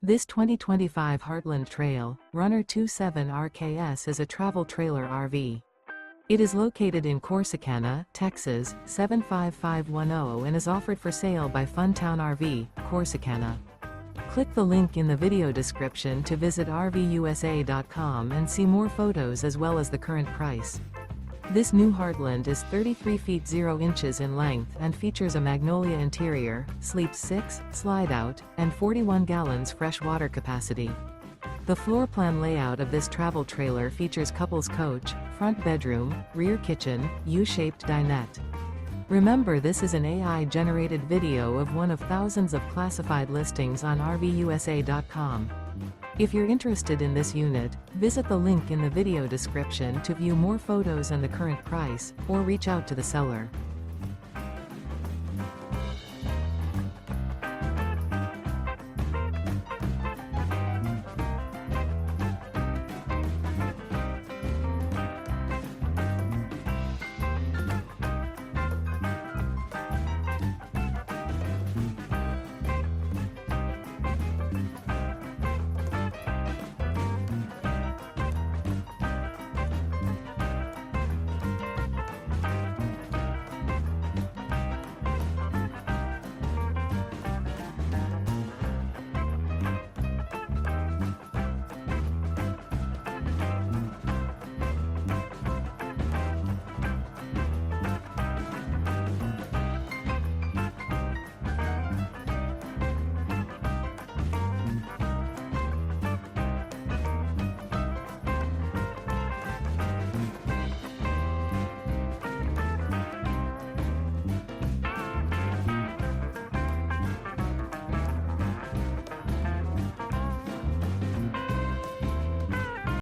This 2025 Heartland Trail Runner 27 RKS is a travel trailer RV. It is located in Corsicana, Texas, 75510 and is offered for sale by Funtown RV, Corsicana. Click the link in the video description to visit RVUSA.com and see more photos as well as the current price. This new Heartland is 33 feet 0 inches in length and features a MAGNOLIA interior, sleeps 6, slide-out, and 41 gallons fresh water capacity. The floor plan layout of this travel trailer features couples coach, front bedroom, rear kitchen, U-shaped dinette. Remember, this is an AI-generated video of one of thousands of classified listings on RVUSA.com. If you're interested in this unit, visit the link in the video description to view more photos and the current price, or reach out to the seller.